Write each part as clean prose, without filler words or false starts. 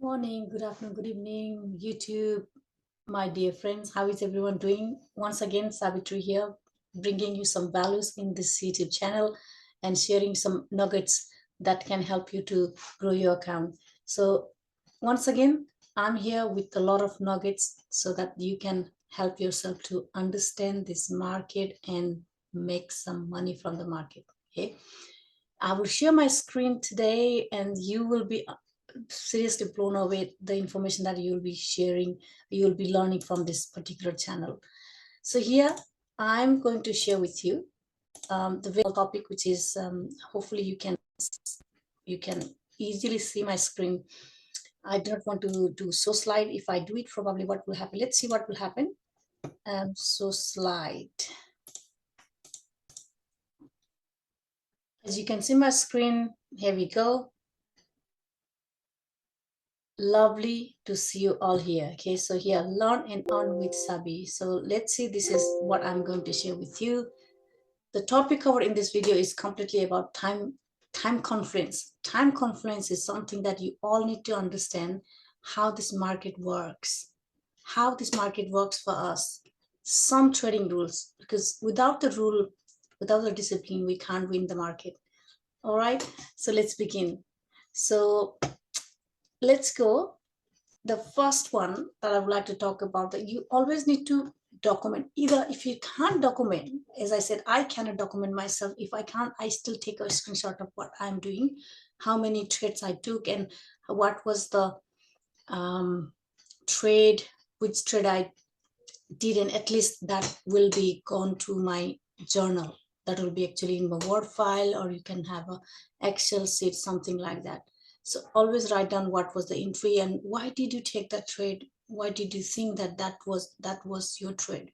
Morning, good afternoon, good evening, YouTube, my dear friends. How is everyone doing? Once again, Savitri here, bringing you some values in this YouTube channel and sharing some nuggets that can help you to grow your account. So, once again, I'm here with a lot of nuggets so that you can help yourself to understand this market and make some money from the market. Okay. I will share my screen today and you will be seriously blown away the information that you'll be sharing, you'll be learning from this particular channel. So here I'm going to share with you the very topic, which is hopefully you can easily see my screen. I do not want to do so slide. If I do it, probably what will happen. Let's see what will happen. So slide. As you can see my screen, here we go. Lovely to see you all here. Okay, so here, learn and earn with Sabby. So let's see, this is what I'm going to share with you. The topic covered in this video is completely about time confluence. Time confluence is something that you all need to understand how this market works, how this market works for us, some trading rules, because without the rule, without the discipline, we can't win the market. All right, so let's begin. So let's go. The first one that I would like to talk about, that you always need to document. Either if you can't document, as I said, I cannot document myself. If I can't, I still take a screenshot of what I'm doing, how many trades I took, and what was the trade, which trade I did, and at least that will be gone to my journal. That will be actually in the Word file, or you can have a Excel sheet, something like that. So always write down what was the entry and why did you take that trade? Why did you think that that was your trade?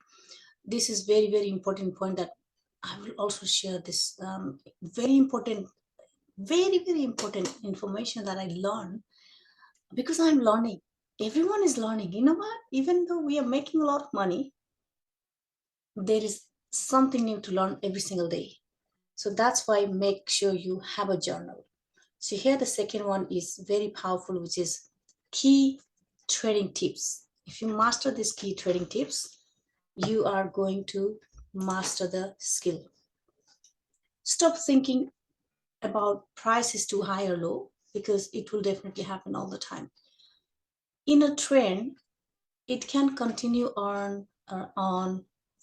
This is very, very important point that I will also share this very important, very, very important information that I learned because I'm learning. Everyone is learning. You know what? Even though we are making a lot of money, there is something new to learn every single day. So that's why make sure you have a journal. So here the second one is very powerful, which is key trading tips. If you master these key trading tips, you are going to master the skill. Stop thinking about price is too high or low, because it will definitely happen all the time. In a trend, it can continue on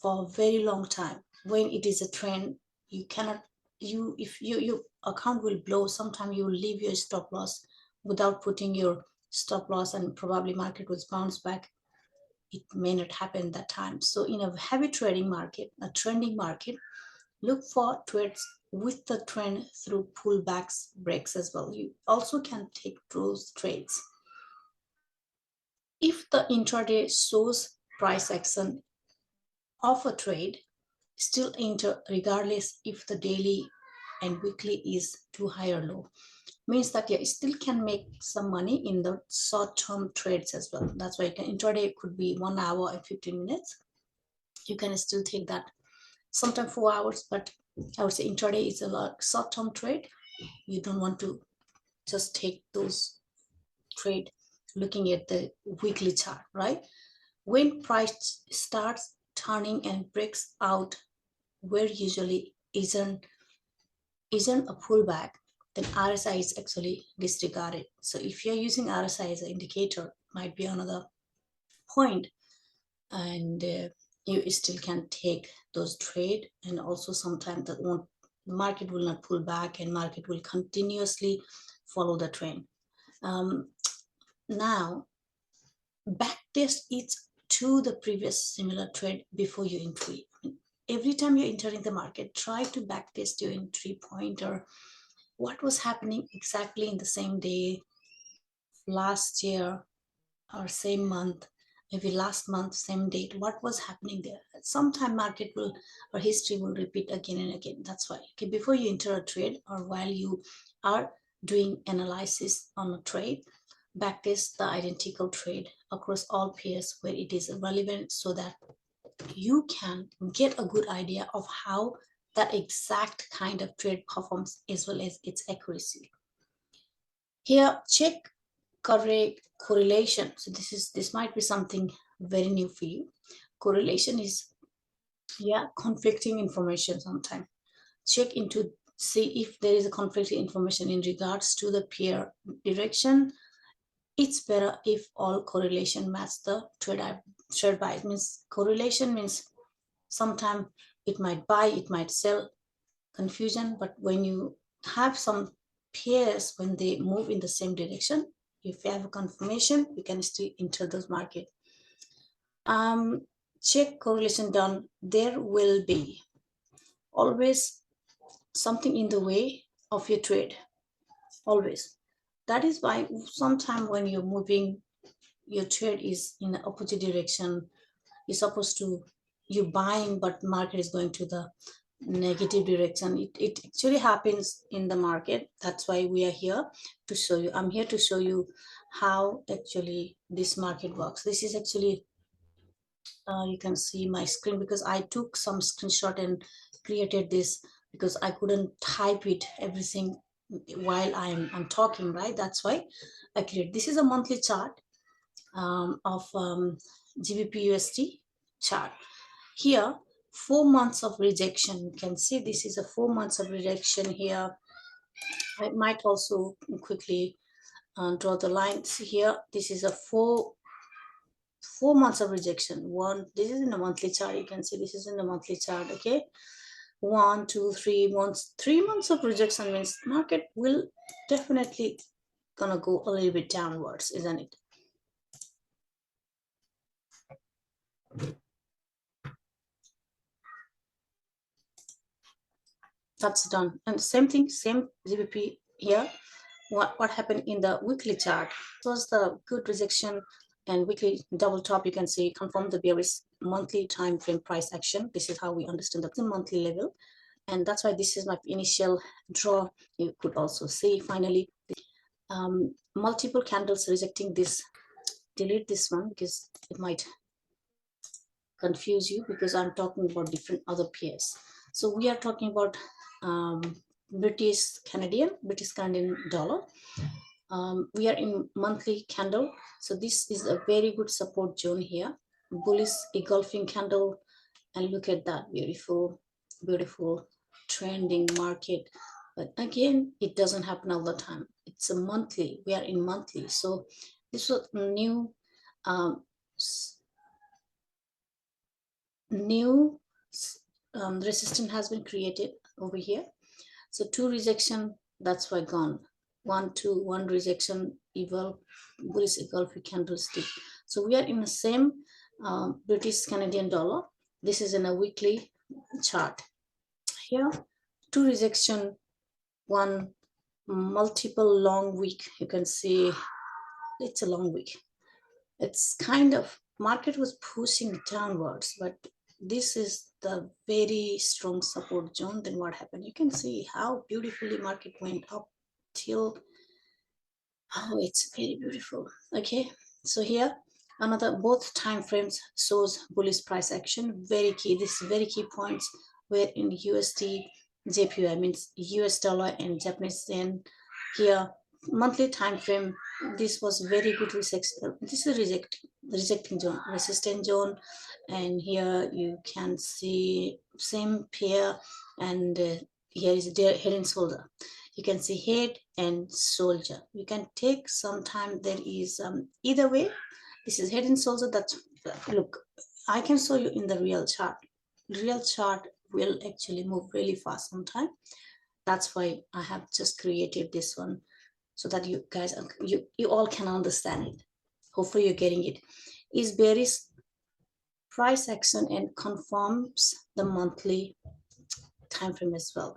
for a very long time. When it is a trend, you cannot, if your account will blow. Sometime you will leave your stop loss without putting your stop loss, and probably market will bounce back. It may not happen that time. So in a heavy trading market, a trending market, look for trades with the trend through pullbacks, breaks as well. You also can take those trades. If the intraday shows price action of a trade, still enter regardless if the daily and weekly is too high or low. Means that you still can make some money in the short-term trades as well. That's why intraday could be 1 hour and 15 minutes. You can still take that, sometimes 4 hours, but I would say intraday is a lot short-term trade. You don't want to just take those trade looking at the weekly chart, right? When price starts turning and breaks out where usually isn't a pullback, then RSI is actually disregarded. So if you're using RSI as an indicator, might be another point, and you still can take those trade. And also sometimes the market will not pull back and market will continuously follow the trend. Now backtest it to the previous similar trade before you entry. Every time you're entering the market, try to backtest your entry point, or what was happening exactly in the same day last year, or same month, maybe last month, same date. What was happening there? Sometime market will, or history will repeat again and again. That's why, okay, before you enter a trade, or while you are doing analysis on a trade, backtest the identical trade across all pairs where it is relevant, so that you can get a good idea of how that exact kind of trade performs as well as its accuracy. Here, check correct correlation. So this might be something very new for you. Correlation is, yeah, conflicting information. Sometimes check into, see if there is a conflicting information in regards to the pair direction. It's better if all correlation match the trade buy. It means correlation means sometimes it might buy, it might sell, confusion. But when you have some pairs, when they move in the same direction, if you have a confirmation, you can still enter those market. Check correlation done. There will be always something in the way of your trade, always. That is why sometimes when you're moving, your trade is in the opposite direction. You're supposed to, you're buying, but market is going to the negative direction. It actually happens in the market. That's why we are here to show you. I'm here to show you how actually this market works. This is actually, you can see my screen because I took some screenshot and created this because I couldn't type it everything while I'm talking, right? That's why I create. This is a monthly chart of GBP USD chart. Here, 4 months of rejection. You can see this is a 4 months of rejection here. I might also quickly draw the lines here. This is a four months of rejection. This is in a monthly chart. You can see this is in the monthly chart. Okay, 1, 2, 3 months. 3 months of rejection means market will definitely gonna go a little bit downwards, isn't it? That's done. And same thing, same GBP here. What happened in the weekly chart was the good rejection and weekly double top. You can see confirm the bearish monthly time frame price action. This is how we understand the monthly level, and that's why this is my initial draw. You could also see finally multiple candles rejecting this. Delete this one because it might confuse you because I'm talking about different other pairs. So we are talking about British Canadian dollar. We are in monthly candle. So this is a very good support zone here. Bullish engulfing candle, and look at that beautiful, beautiful trending market. But again, it doesn't happen all the time. It's a monthly. We are in monthly. So this was new resistance has been created over here. So 2 rejection, that's why gone. 1, 2, 1 rejection, bullish engulfing candlestick. So we are in the same British Canadian dollar. This is in a weekly chart. Here, 2 rejection, 1 multiple long week. You can see it's a long week. It's kind of, market was pushing downwards, but this is the very strong support zone. Then what happened? You can see how beautifully market went up till, oh, it's very beautiful. Okay, so here another, both time frames shows bullish price action. Very key, this is very key points where in USD JPY means US dollar and Japanese yen. Here monthly time frame, this was very good rejection. This is rejecting zone, resistance zone, and here you can see same pair, and here is their head and shoulder. You can see head and shoulder. You can take some time. There is either way. This is head and shoulder. That's, look, I can show you in the real chart. Real chart will actually move really fast sometime. That's why I have just created this one so that you guys, you all can understand it. Hopefully you're getting it. Is bearish price action and confirms the monthly time frame as well.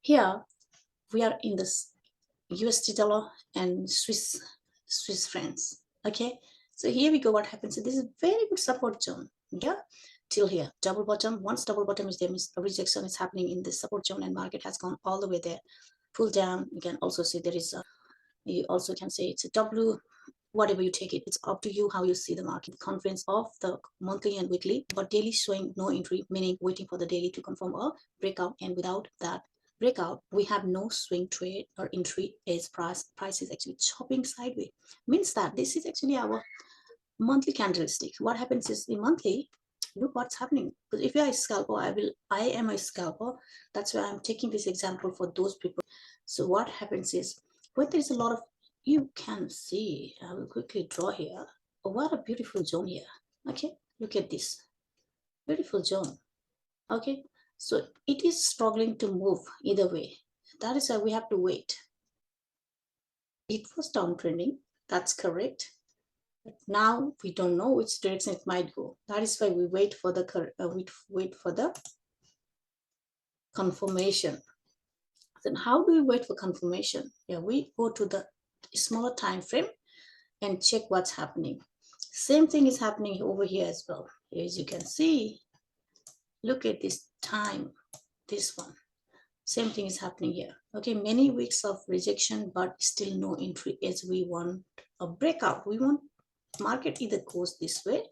Here we are in this USD dollar and Swiss francs. Okay, so here we go. What happens? So this is very good support zone. Yeah, till here, double bottom. Once double bottom is there, means a rejection is happening in this support zone, and market has gone all the way there. Pull down. You can also see there is a, you also can say it's a W, whatever you take it, it's up to you how you see the market. Confluence of the monthly and weekly, but daily showing no entry, meaning waiting for the daily to confirm a breakout, and without that breakout, we have no swing trade or entry as price is actually chopping sideways. Means that this is actually our monthly candlestick. What happens is the monthly, look what's happening. Because if you are a scalper, I am a scalper. That's why I'm taking this example for those people. So what happens is when there's a lot of, you can see, I will quickly draw here. Oh, what a beautiful zone here. Okay, look at this beautiful zone. Okay, so it is struggling to move either way. That is why we have to wait. It was downtrending, that's correct. But now we don't know which direction it might go. That is why we wait for the confirmation. Then how do we wait for confirmation? Yeah, we go to the smaller time frame and check what's happening. Same thing is happening over here as well. As you can see, look at this time, this one. Same thing is happening here. Okay, many weeks of rejection, but still no entry as we want a breakout. We want market either goes this way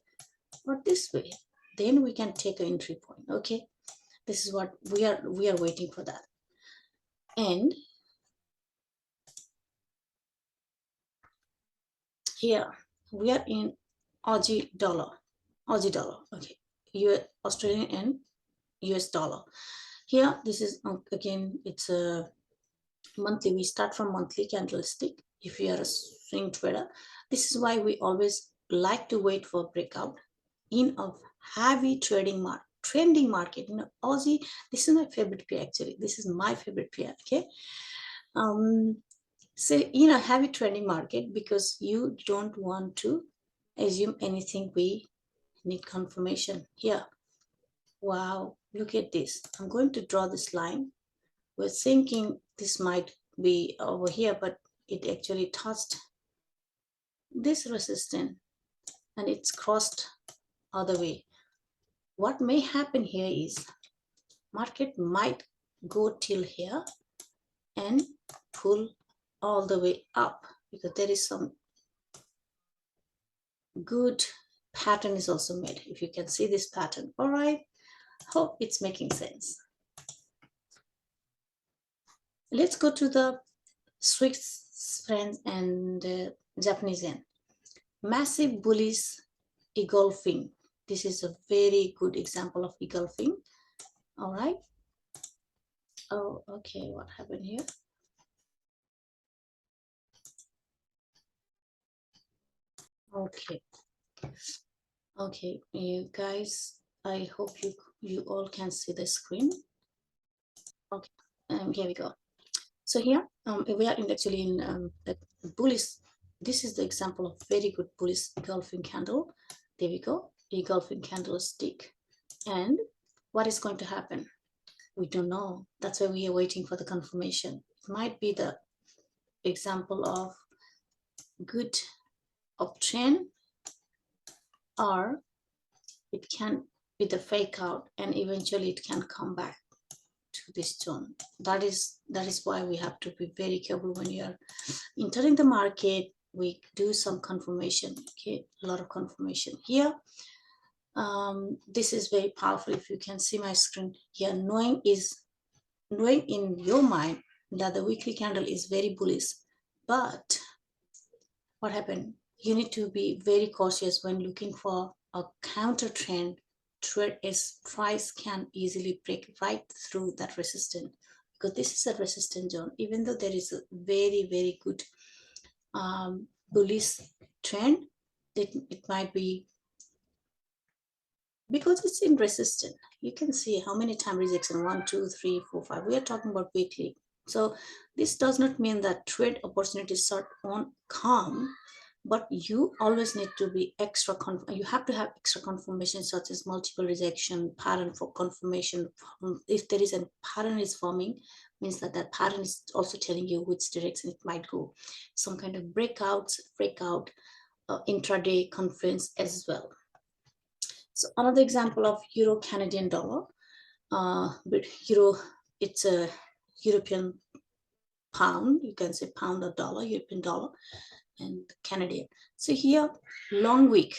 or this way. Then we can take an entry point. Okay, this is what we are waiting for that. And here we are in Aussie dollar. Okay, Australian and US dollar. Here, this is again, it's a monthly. We start from monthly candlestick. If you are a swing trader, this is why we always like to wait for breakout in a heavy trending market. You know, Aussie, this is my favorite pair actually. This is my favorite pair. Okay. So in a heavy trending market, because you don't want to assume anything, we need confirmation here. Wow, look at this. I'm going to draw this line. We're thinking this might be over here, but it actually touched this resistance and it's crossed other way. What may happen here is market might go till here and pull all the way up because there is some good pattern is also made. If you can see this pattern, all right, hope it's making sense. Let's go to the Swiss franc and Japanese yen. Massive bullish engulfing. This is a very good example of engulfing. All right. Oh, okay. What happened here? Okay. Okay, you guys, I hope you all can see the screen. Okay, here we go. So here we are actually in the bullish. This is the example of very good bullish engulfing candle. There we go, engulfing candlestick. And what is going to happen? We don't know. That's why we are waiting for the confirmation. It might be the example of good uptrend, or it can be the fake out and eventually it can come back to this zone. That is why we have to be very careful when you are entering the market. We do some confirmation. Okay, a lot of confirmation here. This is very powerful. If you can see my screen here, knowing in your mind that the weekly candle is very bullish, but what happened? You need to be very cautious when looking for a counter trend trade, as price can easily break right through that resistance, because this is a resistance zone. Even though there is a very good bullish trend, it might be because it's in resistance. You can see how many time rejection, 1 2 3 4 5. We are talking about weekly. So this does not mean that trade opportunities start on come, but you always need to be extra you have to have extra confirmation, such as multiple rejection pattern for confirmation. If there is a pattern is forming, means that that pattern is also telling you which direction it might go. Some kind of breakout intraday confluence as well. So another example of euro Canadian dollar, but euro, it's a European pound. You can say pound or dollar, European dollar and Canadian. So here, long week,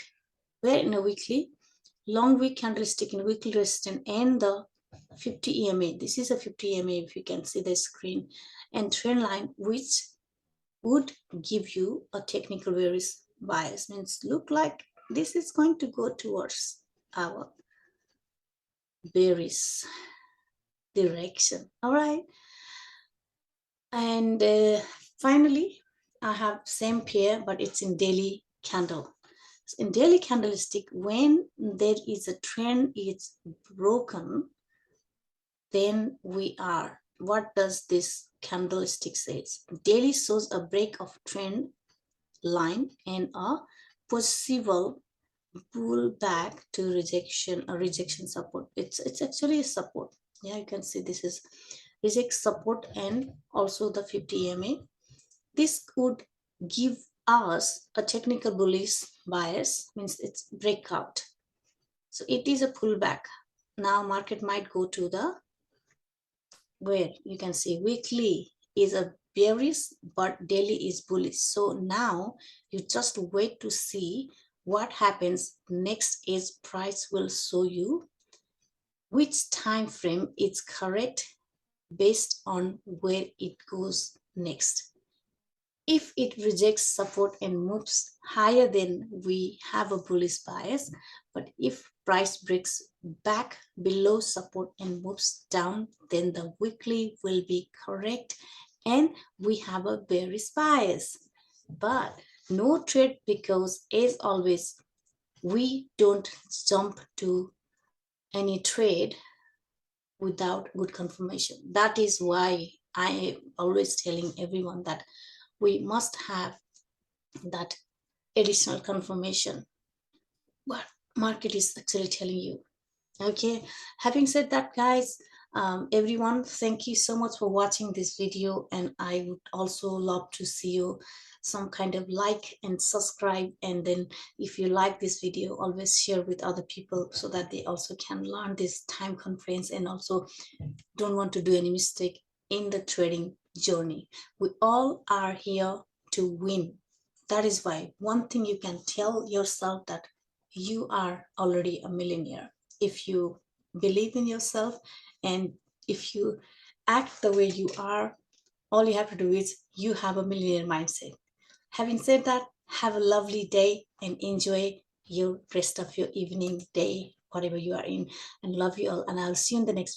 we're in a weekly, long week candlestick in weekly resistance and the 50 EMA. This is a 50 EMA, if you can see the screen, and trend line, which would give you a technical bearish bias. Means look like this is going to go towards our bearish direction. All right. And finally, I have same pair, but it's in daily candle. In daily candlestick, when there is a trend is broken, then we are, what does this candlestick says? Daily shows a break of trend line and a possible pull back to rejection, a rejection support. It's actually a support. Yeah, you can see this is reject support and also the 50 EMA. This could give us a technical bullish bias, means it's breakout. So it is a pullback. Now market might go to the, where you can see weekly is a bearish but daily is bullish. So now you just wait to see what happens next. Is price will show you which time frame is correct based on where it goes next. If it rejects support and moves higher, then we have a bullish bias. But if price breaks back below support and moves down, then the weekly will be correct and we have a bearish bias. But no trade, because as always, we don't jump to any trade without good confirmation. That is why I am always telling everyone that we must have that additional confirmation what market is actually telling you. Okay, having said that, guys, everyone, thank you so much for watching this video, and I would also love to see you some kind of like and subscribe, and then if you like this video, always share with other people so that they also can learn this time conference and also don't want to do any mistake in the trading journey. We all are here to win. That is why one thing you can tell yourself, that you are already a millionaire. If you believe in yourself and if you act the way you are, all you have to do is you have a millionaire mindset. Having said that, have a lovely day and enjoy your rest of your evening, day, whatever you are in, and love you all. And I'll see you in the next